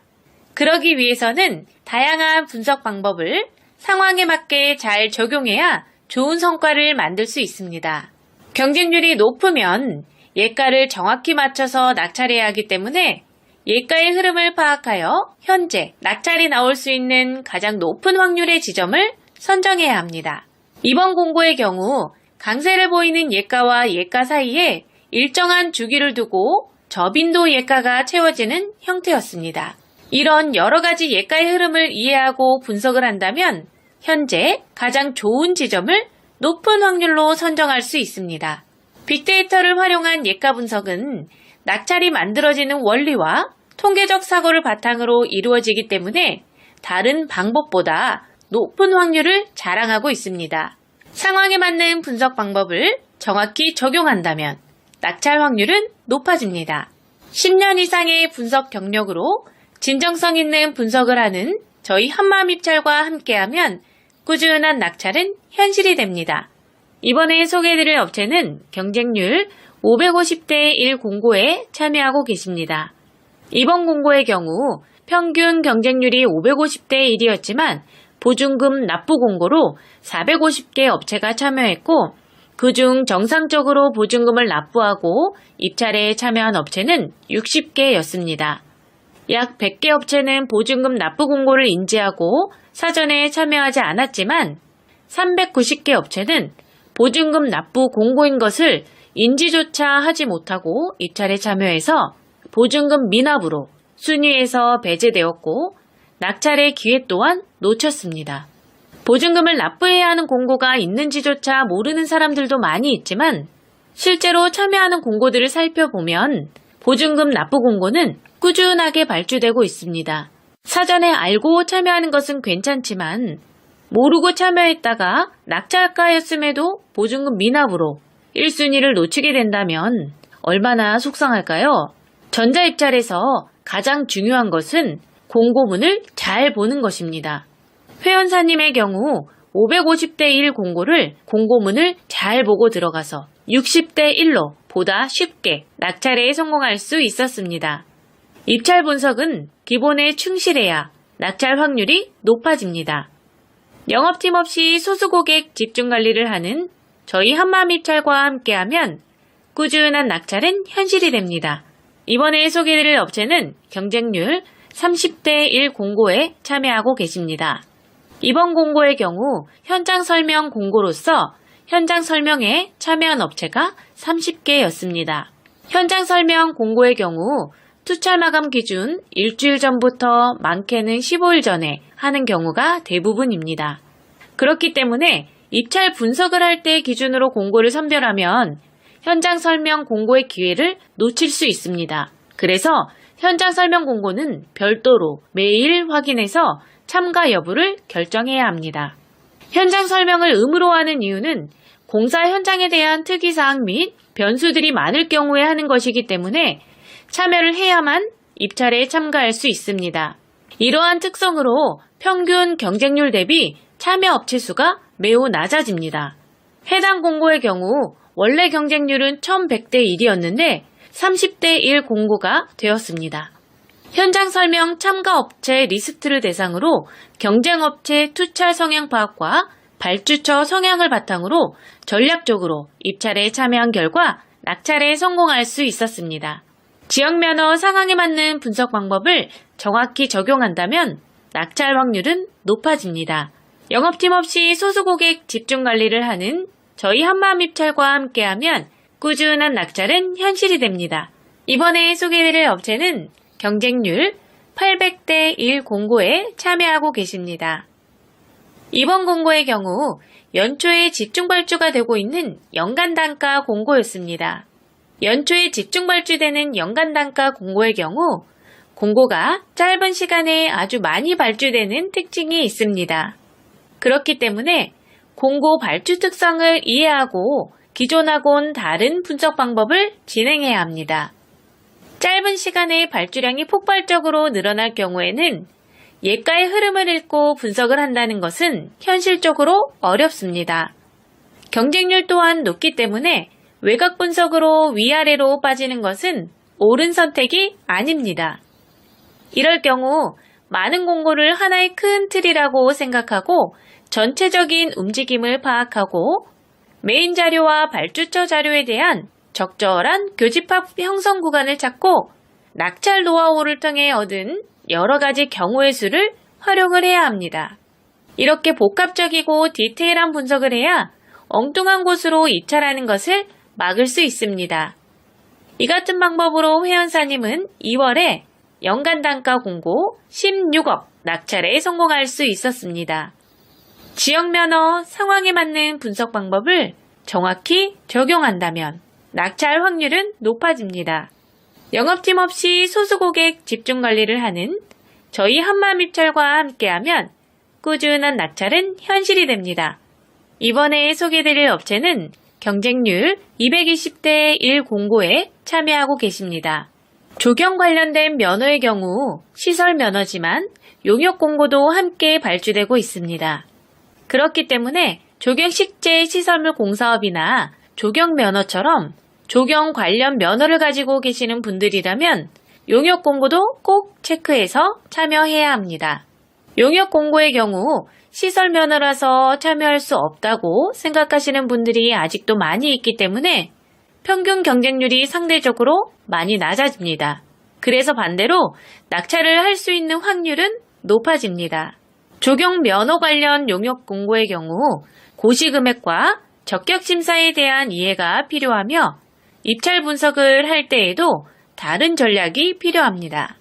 그러기 위해서는 다양한 분석 방법을 상황에 맞게 잘 적용해야 좋은 성과를 만들 수 있습니다. 경쟁률이 높으면 예가를 정확히 맞춰서 낙찰해야 하기 때문에 예가의 흐름을 파악하여 현재 낙찰이 나올 수 있는 가장 높은 확률의 지점을 선정해야 합니다. 이번 공고의 경우 강세를 보이는 예가와 예가 사이에 일정한 주기를 두고 저빈도 예가가 채워지는 형태였습니다. 이런 여러 가지 예가의 흐름을 이해하고 분석을 한다면 현재 가장 좋은 지점을 높은 확률로 선정할 수 있습니다. 빅데이터를 활용한 예가 분석은 낙찰이 만들어지는 원리와 통계적 사고를 바탕으로 이루어지기 때문에 다른 방법보다 높은 확률을 자랑하고 있습니다. 상황에 맞는 분석 방법을 정확히 적용한다면 낙찰 확률은 높아집니다. 10년 이상의 분석 경력으로 진정성 있는 분석을 하는 저희 한마음입찰과 함께하면 꾸준한 낙찰은 현실이 됩니다. 이번에 소개해드릴 업체는 경쟁률 550대 1 공고에 참여하고 계십니다. 이번 공고의 경우 평균 경쟁률이 550대 1이었지만 보증금 납부 공고로 450개 업체가 참여했고 그중 정상적으로 보증금을 납부하고 입찰에 참여한 업체는 60개였습니다. 약 100개 업체는 보증금 납부 공고를 인지하고 사전에 참여하지 않았지만 390개 업체는 보증금 납부 공고인 것을 인지조차 하지 못하고 입찰에 참여해서 보증금 미납으로 순위에서 배제되었고 낙찰의 기회 또한 놓쳤습니다. 보증금을 납부해야 하는 공고가 있는지조차 모르는 사람들도 많이 있지만 실제로 참여하는 공고들을 살펴보면 보증금 납부 공고는 꾸준하게 발주되고 있습니다. 사전에 알고 참여하는 것은 괜찮지만 모르고 참여했다가 낙찰가였음에도 보증금 미납으로 1순위를 놓치게 된다면 얼마나 속상할까요? 전자입찰에서 가장 중요한 것은 공고문을 잘 보는 것입니다. 회원사님의 경우 550대 1 공고를 공고문을 잘 보고 들어가서 60대 1로 보다 쉽게 낙찰에 성공할 수 있었습니다. 입찰 분석은 기본에 충실해야 낙찰 확률이 높아집니다. 영업팀 없이 소수고객 집중관리를 하는 저희 한마음입찰과 함께하면 꾸준한 낙찰은 현실이 됩니다. 이번에 소개해드릴 업체는 경쟁률 30대 1 공고에 참여하고 계십니다. 이번 공고의 경우 현장 설명 공고로서 현장 설명에 참여한 업체가 30개였습니다. 현장 설명 공고의 경우 투찰 마감 기준 일주일 전부터 많게는 15일 전에 하는 경우가 대부분입니다. 그렇기 때문에 입찰 분석을 할 때 기준으로 공고를 선별하면 현장 설명 공고의 기회를 놓칠 수 있습니다. 그래서 현장 설명 공고는 별도로 매일 확인해서 참가 여부를 결정해야 합니다. 현장 설명을 의무로 하는 이유는 공사 현장에 대한 특이사항 및 변수들이 많을 경우에 하는 것이기 때문에 참여를 해야만 입찰에 참가할 수 있습니다. 이러한 특성으로 평균 경쟁률 대비 참여 업체 수가 매우 낮아집니다. 해당 공고의 경우 원래 경쟁률은 1100대 1이었는데 30대 1 공고가 되었습니다. 현장 설명 참가 업체 리스트를 대상으로 경쟁업체 투찰 성향 파악과 발주처 성향을 바탕으로 전략적으로 입찰에 참여한 결과 낙찰에 성공할 수 있었습니다. 지역 면허 상황에 맞는 분석 방법을 정확히 적용한다면 낙찰 확률은 높아집니다. 영업팀 없이 소수고객 집중관리를 하는 저희 한마음입찰과 함께하면 꾸준한 낙찰은 현실이 됩니다. 이번에 소개해드릴 업체는 경쟁률 800대 1 공고에 참여하고 계십니다. 이번 공고의 경우 연초에 집중 발주가 되고 있는 연간 단가 공고였습니다. 연초에 집중 발주되는 연간 단가 공고의 경우 공고가 짧은 시간에 아주 많이 발주되는 특징이 있습니다. 그렇기 때문에 공고 발주 특성을 이해하고 기존하고는 다른 분석 방법을 진행해야 합니다. 짧은 시간에 발주량이 폭발적으로 늘어날 경우에는 예가의 흐름을 읽고 분석을 한다는 것은 현실적으로 어렵습니다. 경쟁률 또한 높기 때문에 외곽 분석으로 위아래로 빠지는 것은 옳은 선택이 아닙니다. 이럴 경우 많은 공고를 하나의 큰 틀이라고 생각하고 전체적인 움직임을 파악하고 메인 자료와 발주처 자료에 대한 적절한 교집합 형성 구간을 찾고 낙찰 노하우를 통해 얻은 여러 가지 경우의 수를 활용을 해야 합니다. 이렇게 복합적이고 디테일한 분석을 해야 엉뚱한 곳으로 입찰하는 것을 막을 수 있습니다. 이 같은 방법으로 회원사님은 2월에 연간 단가 공고 16억 낙찰에 성공할 수 있었습니다. 지역 면허 상황에 맞는 분석 방법을 정확히 적용한다면 낙찰 확률은 높아집니다. 영업팀 없이 소수고객 집중 관리를 하는 저희 한마음입찰과 함께하면 꾸준한 낙찰은 현실이 됩니다. 이번에 소개드릴 업체는 경쟁률 220대 1 공고에 참여하고 계십니다. 조경 관련된 면허의 경우 시설 면허지만 용역 공고도 함께 발주되고 있습니다. 그렇기 때문에 조경식재 시설물 공사업이나 조경 면허처럼 조경 관련 면허를 가지고 계시는 분들이라면 용역 공고도 꼭 체크해서 참여해야 합니다. 용역 공고의 경우 시설 면허라서 참여할 수 없다고 생각하시는 분들이 아직도 많이 있기 때문에 평균 경쟁률이 상대적으로 많이 낮아집니다. 그래서 반대로 낙찰을 할 수 있는 확률은 높아집니다. 조경 면허 관련 용역 공고의 경우 고시금액과 적격 심사에 대한 이해가 필요하며 입찰 분석을 할 때에도 다른 전략이 필요합니다.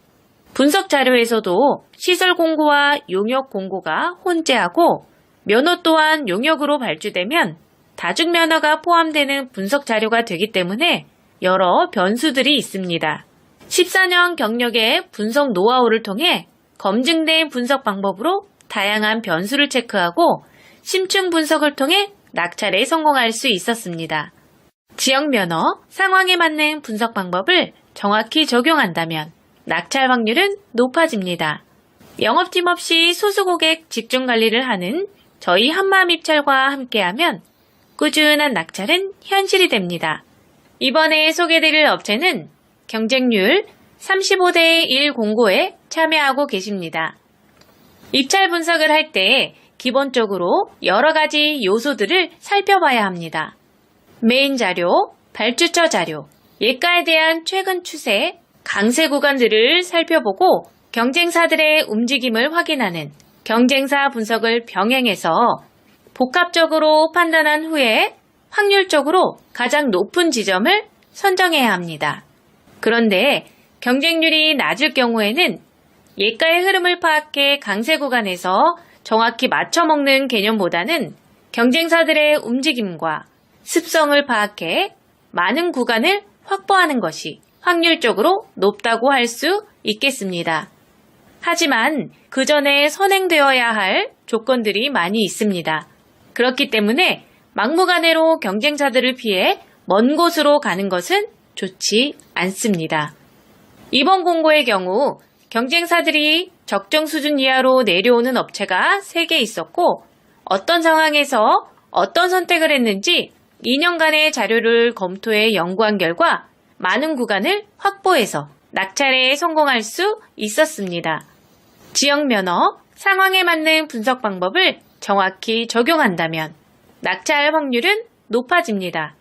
분석 자료에서도 시설 공고와 용역 공고가 혼재하고 면허 또한 용역으로 발주되면 다중 면허가 포함되는 분석 자료가 되기 때문에 여러 변수들이 있습니다. 14년 경력의 분석 노하우를 통해 검증된 분석 방법으로 다양한 변수를 체크하고 심층 분석을 통해 낙찰에 성공할 수 있었습니다. 지역 면허, 상황에 맞는 분석 방법을 정확히 적용한다면 낙찰 확률은 높아집니다. 영업팀 없이 소수고객 집중 관리를 하는 저희 한마음입찰과 함께하면 꾸준한 낙찰은 현실이 됩니다. 이번에 소개드릴 업체는 경쟁률 35대 1 공고에 참여하고 계십니다. 입찰 분석을 할 때 기본적으로 여러 가지 요소들을 살펴봐야 합니다. 메인 자료, 발주처 자료, 예가에 대한 최근 추세, 강세 구간들을 살펴보고 경쟁사들의 움직임을 확인하는 경쟁사 분석을 병행해서 복합적으로 판단한 후에 확률적으로 가장 높은 지점을 선정해야 합니다. 그런데 경쟁률이 낮을 경우에는 예가의 흐름을 파악해 강세 구간에서 정확히 맞춰먹는 개념보다는 경쟁사들의 움직임과 습성을 파악해 많은 구간을 확보하는 것이 확률적으로 높다고 할 수 있겠습니다. 하지만 그 전에 선행되어야 할 조건들이 많이 있습니다. 그렇기 때문에 막무가내로 경쟁사들을 피해 먼 곳으로 가는 것은 좋지 않습니다. 이번 공고의 경우 경쟁사들이 적정 수준 이하로 내려오는 업체가 3개 있었고 어떤 상황에서 어떤 선택을 했는지 2년간의 자료를 검토해 연구한 결과 많은 구간을 확보해서 낙찰에 성공할 수 있었습니다. 지역 면허, 상황에 맞는 분석 방법을 정확히 적용한다면 낙찰 확률은 높아집니다.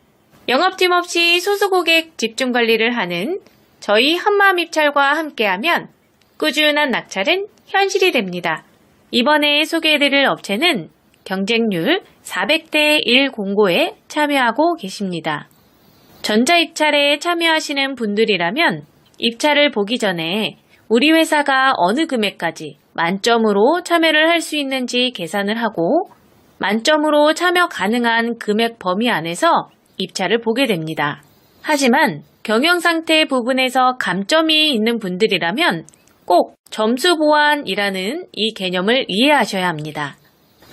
영업팀 없이 소수고객 집중 관리를 하는 저희 한마음입찰과 함께하면 꾸준한 낙찰은 현실이 됩니다. 이번에 소개해드릴 업체는 경쟁률 400대 1 공고에 참여하고 계십니다. 전자입찰에 참여하시는 분들이라면 입찰을 보기 전에 우리 회사가 어느 금액까지 만점으로 참여를 할 수 있는지 계산을 하고 만점으로 참여 가능한 금액 범위 안에서 입찰을 보게 됩니다. 하지만 경영상태 부분에서 감점이 있는 분들이라면 꼭 점수 보완이라는 이 개념을 이해하셔야 합니다.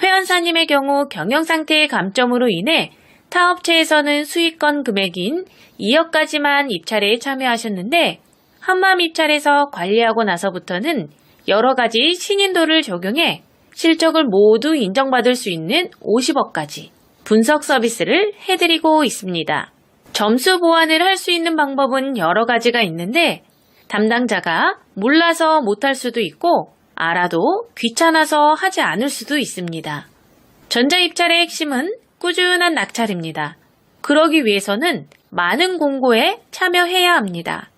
회원사님의 경우 경영상태의 감점으로 인해 타 업체에서는 수익권 금액인 2억까지만 입찰에 참여하셨는데 한마음입찰에서 관리하고 나서부터는 여러 가지 신인도를 적용해 실적을 모두 인정받을 수 있는 50억까지 분석 서비스를 해드리고 있습니다. 점수 보완을 할 수 있는 방법은 여러 가지가 있는데 담당자가 몰라서 못할 수도 있고 알아도 귀찮아서 하지 않을 수도 있습니다. 전자입찰의 핵심은 꾸준한 낙찰입니다. 그러기 위해서는 많은 공고에 참여해야 합니다.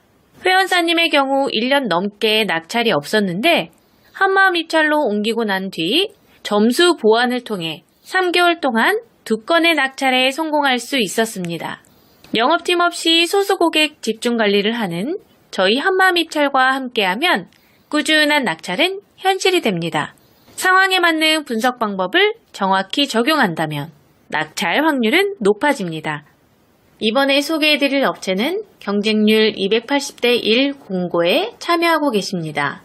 회원사님의 경우 1년 넘게 낙찰이 없었는데 한마음입찰로 옮기고 난 뒤 점수 보완을 통해 3개월 동안 2건의 낙찰에 성공할 수 있었습니다. 영업팀 없이 소수 고객 집중 관리를 하는 저희 한마음입찰과 함께하면 꾸준한 낙찰은 현실이 됩니다. 상황에 맞는 분석 방법을 정확히 적용한다면 낙찰 확률은 높아집니다. 이번에 소개해드릴 업체는 경쟁률 280대 1 공고에 참여하고 계십니다.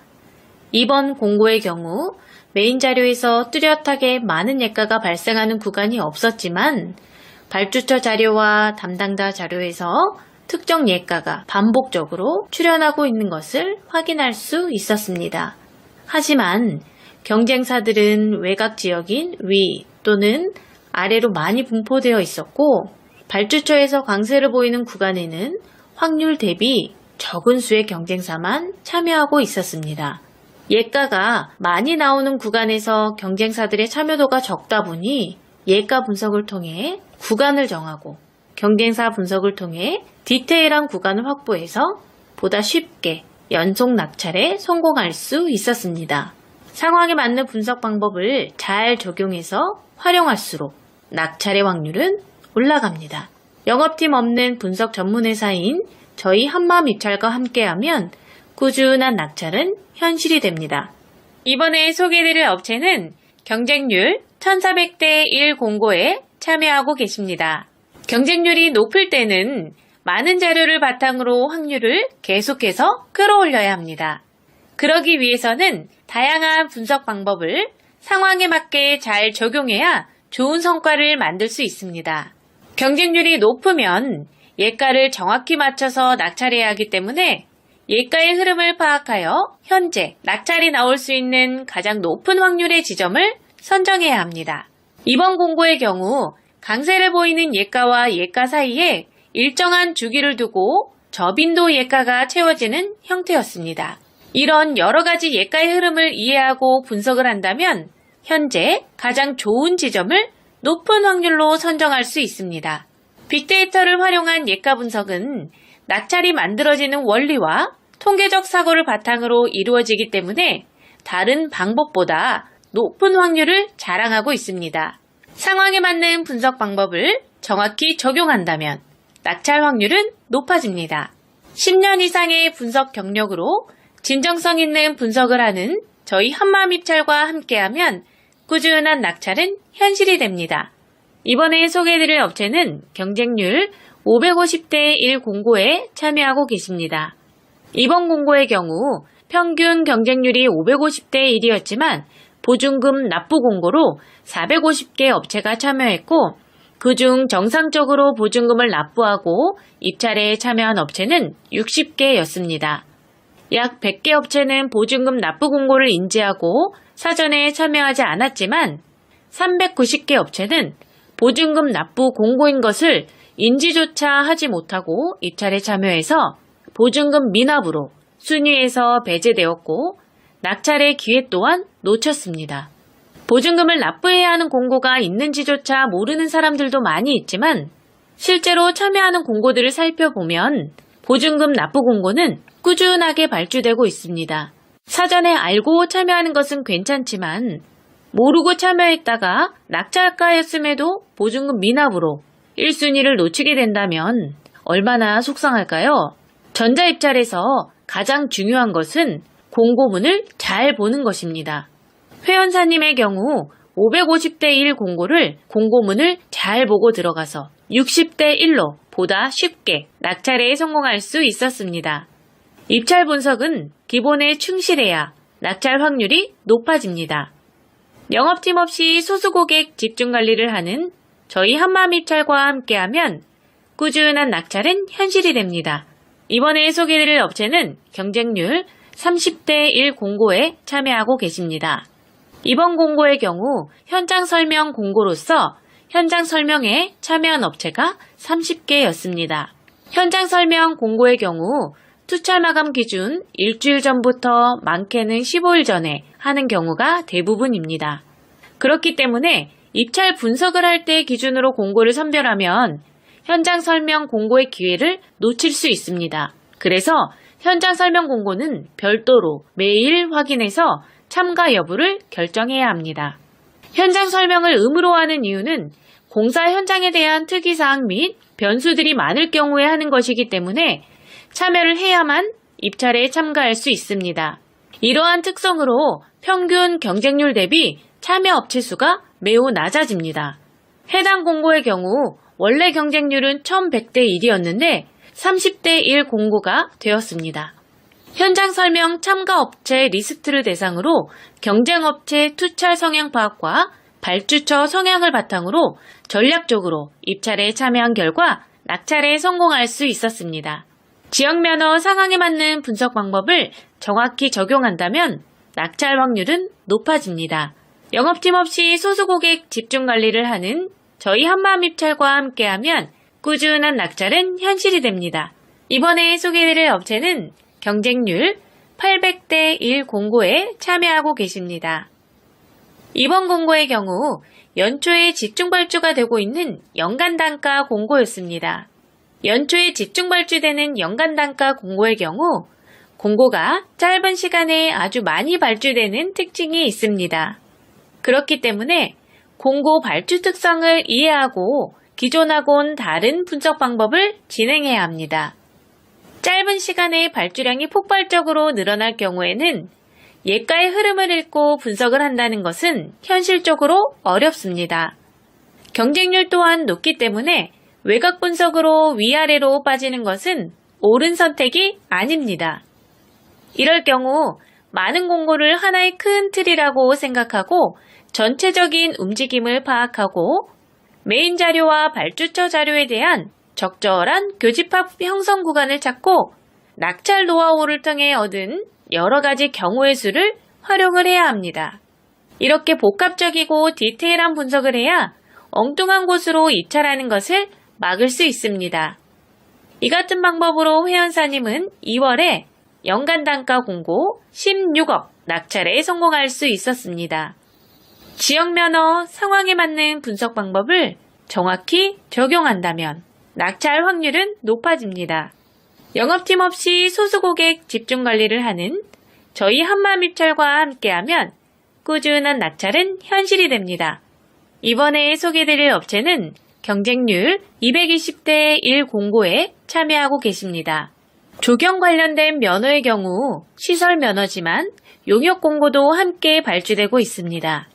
이번 공고의 경우 메인 자료에서 뚜렷하게 많은 예가가 발생하는 구간이 없었지만 발주처 자료와 담당자 자료에서 특정 예가가 반복적으로 출현하고 있는 것을 확인할 수 있었습니다. 하지만 경쟁사들은 외곽 지역인 위 또는 아래로 많이 분포되어 있었고 발주처에서 강세를 보이는 구간에는 확률 대비 적은 수의 경쟁사만 참여하고 있었습니다. 예가가 많이 나오는 구간에서 경쟁사들의 참여도가 적다 보니 예가 분석을 통해 구간을 정하고 경쟁사 분석을 통해 디테일한 구간을 확보해서 보다 쉽게 연속 낙찰에 성공할 수 있었습니다. 상황에 맞는 분석 방법을 잘 적용해서 활용할수록 낙찰의 확률은 올라갑니다. 영업팀 없는 분석 전문회사인 저희 한마음입찰과 함께하면 꾸준한 낙찰은 현실이 됩니다. 이번에 소개해드릴 업체는 경쟁률 1400대 1 공고에 참여하고 계십니다. 경쟁률이 높을 때는 많은 자료를 바탕으로 확률을 계속해서 끌어올려야 합니다. 그러기 위해서는 다양한 분석 방법을 상황에 맞게 잘 적용해야 좋은 성과를 만들 수 있습니다. 경쟁률이 높으면 예가를 정확히 맞춰서 낙찰해야 하기 때문에 예가의 흐름을 파악하여 현재 낙찰이 나올 수 있는 가장 높은 확률의 지점을 선정해야 합니다. 이번 공고의 경우 강세를 보이는 예가와 예가 사이에 일정한 주기를 두고 저빈도 예가가 채워지는 형태였습니다. 이런 여러 가지 예가의 흐름을 이해하고 분석을 한다면 현재 가장 좋은 지점을 높은 확률로 선정할 수 있습니다. 빅데이터를 활용한 예가 분석은 낙찰이 만들어지는 원리와 통계적 사고를 바탕으로 이루어지기 때문에 다른 방법보다 높은 확률을 자랑하고 있습니다. 상황에 맞는 분석 방법을 정확히 적용한다면 낙찰 확률은 높아집니다. 10년 이상의 분석 경력으로 진정성 있는 분석을 하는 저희 한마음입찰과 함께하면 꾸준한 낙찰은 현실이 됩니다. 이번에 소개해드릴 업체는 경쟁률 550대 1 공고에 참여하고 계십니다. 이번 공고의 경우 평균 경쟁률이 550대 1이었지만 보증금 납부 공고로 450개 업체가 참여했고 그중 정상적으로 보증금을 납부하고 입찰에 참여한 업체는 60개였습니다. 약 100개 업체는 보증금 납부 공고를 인지하고 사전에 참여하지 않았지만 390개 업체는 보증금 납부 공고인 것을 인지조차 하지 못하고 입찰에 참여해서 보증금 미납으로 순위에서 배제되었고 낙찰의 기회 또한 놓쳤습니다. 보증금을 납부해야 하는 공고가 있는지조차 모르는 사람들도 많이 있지만 실제로 참여하는 공고들을 살펴보면 보증금 납부 공고는 꾸준하게 발주되고 있습니다. 사전에 알고 참여하는 것은 괜찮지만 모르고 참여했다가 낙찰가였음에도 보증금 미납으로 1순위를 놓치게 된다면 얼마나 속상할까요? 전자입찰에서 가장 중요한 것은 공고문을 잘 보는 것입니다. 회원사님의 경우 550대 1 공고를 공고문을 잘 보고 들어가서 60대 1로 보다 쉽게 낙찰에 성공할 수 있었습니다. 입찰 분석은 기본에 충실해야 낙찰 확률이 높아집니다. 영업팀 없이 소수 고객 집중 관리를 하는 저희 한마음입찰과 함께하면 꾸준한 낙찰은 현실이 됩니다. 이번에 소개해드릴 업체는 경쟁률 30대 1 공고에 참여하고 계십니다. 이번 공고의 경우 현장 설명 공고로서 현장 설명에 참여한 업체가 30개였습니다. 현장 설명 공고의 경우 투철 마감 기준 일주일 전부터 많게는 15일 전에 하는 경우가 대부분입니다. 그렇기 때문에 입찰 분석을 할 때 기준으로 공고를 선별하면 현장 설명 공고의 기회를 놓칠 수 있습니다. 그래서 현장 설명 공고는 별도로 매일 확인해서 참가 여부를 결정해야 합니다. 현장 설명을 의무로 하는 이유는 공사 현장에 대한 특이사항 및 변수들이 많을 경우에 하는 것이기 때문에 참여를 해야만 입찰에 참가할 수 있습니다. 이러한 특성으로 평균 경쟁률 대비 참여 업체 수가 매우 낮아집니다. 해당 공고의 경우 원래 경쟁률은 1100대 1이었는데 30대 1 공고가 되었습니다. 현장 설명 참가 업체 리스트를 대상으로 경쟁업체 투철 성향 파악과 발주처 성향을 바탕으로 전략적으로 입찰에 참여한 결과 낙찰에 성공할 수 있었습니다. 지역 면허 상황에 맞는 분석 방법을 정확히 적용한다면 낙찰 확률은 높아집니다. 영업팀 없이 소수 고객 집중 관리를 하는 저희 한마음입찰과 함께하면 꾸준한 낙찰은 현실이 됩니다. 이번에 소개해드릴 업체는 경쟁률 800대 1 공고에 참여하고 계십니다. 이번 공고의 경우 연초에 집중 발주가 되고 있는 연간 단가 공고였습니다. 연초에 집중 발주되는 연간 단가 공고의 경우 공고가 짧은 시간에 아주 많이 발주되는 특징이 있습니다. 그렇기 때문에 공고 발주 특성을 이해하고 기존하고는 다른 분석 방법을 진행해야 합니다. 짧은 시간에 발주량이 폭발적으로 늘어날 경우에는 예가의 흐름을 읽고 분석을 한다는 것은 현실적으로 어렵습니다. 경쟁률 또한 높기 때문에 외곽 분석으로 위아래로 빠지는 것은 옳은 선택이 아닙니다. 이럴 경우 많은 공고를 하나의 큰 틀이라고 생각하고 전체적인 움직임을 파악하고 메인 자료와 발주처 자료에 대한 적절한 교집합 형성 구간을 찾고 낙찰 노하우를 통해 얻은 여러 가지 경우의 수를 활용을 해야 합니다. 이렇게 복합적이고 디테일한 분석을 해야 엉뚱한 곳으로 입찰하는 것을 막을 수 있습니다. 이 같은 방법으로 회원사님은 2월에 연간 단가 공고 16억 낙찰에 성공할 수 있었습니다. 지역 면허 상황에 맞는 분석 방법을 정확히 적용한다면 낙찰 확률은 높아집니다. 영업팀 없이 소수 고객 집중 관리를 하는 저희 한마음입찰과 함께하면 꾸준한 낙찰은 현실이 됩니다. 이번에 소개드릴 업체는 경쟁률 220대 1 공고에 참여하고 계십니다. 조경 관련된 면허의 경우 시설 면허지만 용역 공고도 함께 발주되고 있습니다.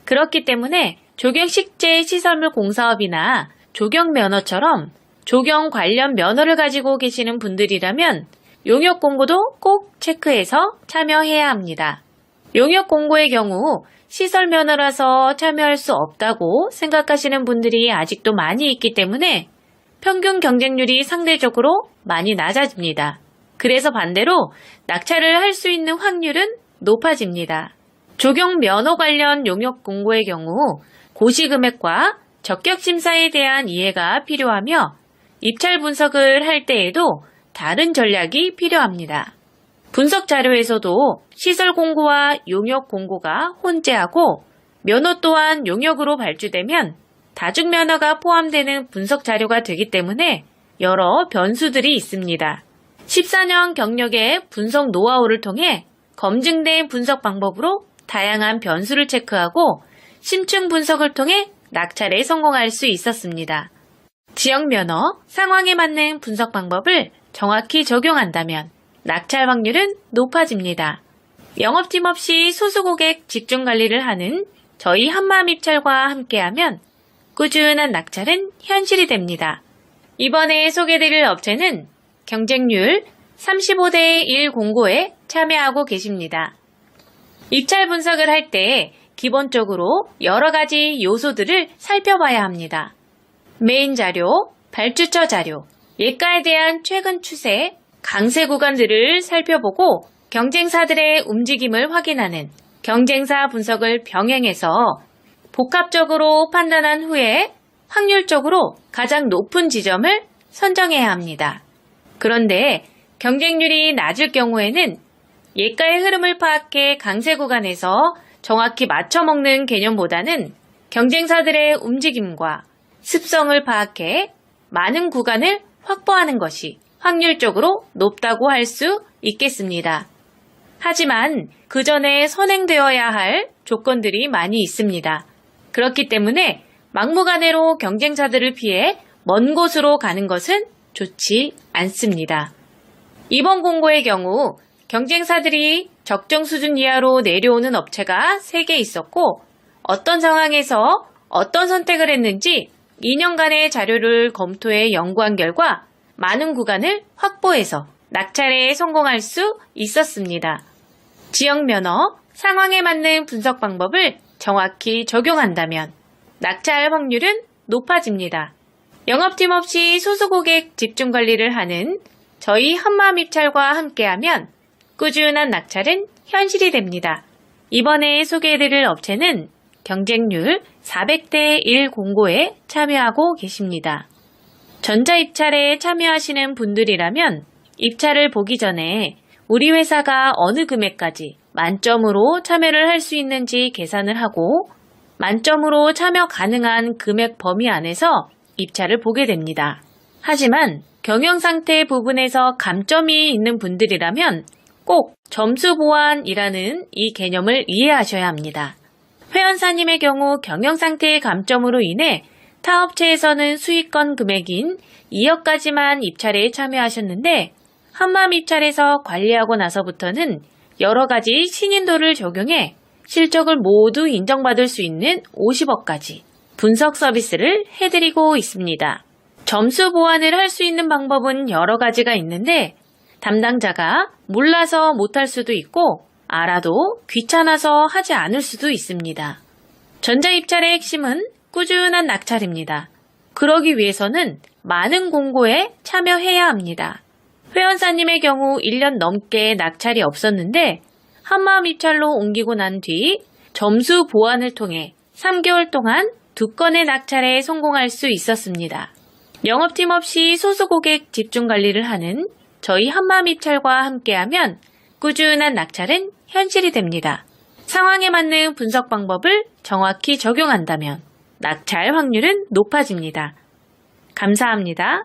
그렇기 때문에 조경식재 시설물 공사업이나 조경 면허처럼 조경 관련 면허를 가지고 계시는 분들이라면 용역 공고도 꼭 체크해서 참여해야 합니다. 용역 공고의 경우 시설 면허라서 참여할 수 없다고 생각하시는 분들이 아직도 많이 있기 때문에 평균 경쟁률이 상대적으로 많이 낮아집니다. 그래서 반대로 낙찰을 할 수 있는 확률은 높아집니다. 조경 면허 관련 용역 공고의 경우 고시금액과 적격심사에 대한 이해가 필요하며 입찰 분석을 할 때에도 다른 전략이 필요합니다. 분석 자료에서도 시설 공고와 용역 공고가 혼재하고 면허 또한 용역으로 발주되면 다중 면허가 포함되는 분석 자료가 되기 때문에 여러 변수들이 있습니다. 14년 경력의 분석 노하우를 통해 검증된 분석 방법으로 다양한 변수를 체크하고 심층 분석을 통해 낙찰에 성공할 수 있었습니다. 지역 면허 상황에 맞는 분석 방법을 정확히 적용한다면 낙찰 확률은 높아집니다. 영업팀 없이 소수 고객 집중 관리를 하는 저희 한마음입찰과 함께하면 꾸준한 낙찰은 현실이 됩니다. 이번에 소개드릴 업체는 경쟁률 35대 1 공고에 참여하고 계십니다. 입찰 분석을 할 때 기본적으로 여러 가지 요소들을 살펴봐야 합니다. 메인 자료, 발주처 자료, 예가에 대한 최근 추세, 강세 구간들을 살펴보고 경쟁사들의 움직임을 확인하는 경쟁사 분석을 병행해서 복합적으로 판단한 후에 확률적으로 가장 높은 지점을 선정해야 합니다. 그런데 경쟁률이 낮을 경우에는 예가의 흐름을 파악해 강세 구간에서 정확히 맞춰먹는 개념보다는 경쟁사들의 움직임과 습성을 파악해 많은 구간을 확보하는 것이 확률적으로 높다고 할 수 있겠습니다. 하지만 그 전에 선행되어야 할 조건들이 많이 있습니다. 그렇기 때문에 막무가내로 경쟁사들을 피해 먼 곳으로 가는 것은 좋지 않습니다. 이번 공고의 경우 경쟁사들이 적정 수준 이하로 내려오는 업체가 3개 있었고 어떤 상황에서 어떤 선택을 했는지 2년간의 자료를 검토해 연구한 결과 많은 구간을 확보해서 낙찰에 성공할 수 있었습니다. 지역 면허, 상황에 맞는 분석 방법을 정확히 적용한다면 낙찰 확률은 높아집니다. 영업팀 없이 소수 고객 집중 관리를 하는 저희 한마음 입찰과 함께하면 꾸준한 낙찰은 현실이 됩니다. 이번에 소개해드릴 업체는 경쟁률 400대 1 공고에 참여하고 계십니다. 전자입찰에 참여하시는 분들이라면 입찰을 보기 전에 우리 회사가 어느 금액까지 만점으로 참여를 할 수 있는지 계산을 하고 만점으로 참여 가능한 금액 범위 안에서 입찰을 보게 됩니다. 하지만 경영상태 부분에서 감점이 있는 분들이라면 꼭 점수 보완이라는 이 개념을 이해하셔야 합니다. 회원사님의 경우 경영상태의 감점으로 인해 타 업체에서는 수익권 금액인 2억까지만 입찰에 참여하셨는데 한마음 입찰에서 관리하고 나서부터는 여러 가지 신인도를 적용해 실적을 모두 인정받을 수 있는 50억까지 분석 서비스를 해드리고 있습니다. 점수 보완을 할 수 있는 방법은 여러 가지가 있는데 담당자가 몰라서 못할 수도 있고 알아도 귀찮아서 하지 않을 수도 있습니다. 전자입찰의 핵심은 꾸준한 낙찰입니다. 그러기 위해서는 많은 공고에 참여해야 합니다. 회원사님의 경우 1년 넘게 낙찰이 없었는데 한마음 입찰로 옮기고 난 뒤 점수 보완을 통해 3개월 동안 2건의 낙찰에 성공할 수 있었습니다. 영업팀 없이 소수 고객 집중 관리를 하는 저희 한마음 입찰과 함께하면 꾸준한 낙찰은 현실이 됩니다. 상황에 맞는 분석 방법을 정확히 적용한다면 낙찰 확률은 높아집니다. 감사합니다.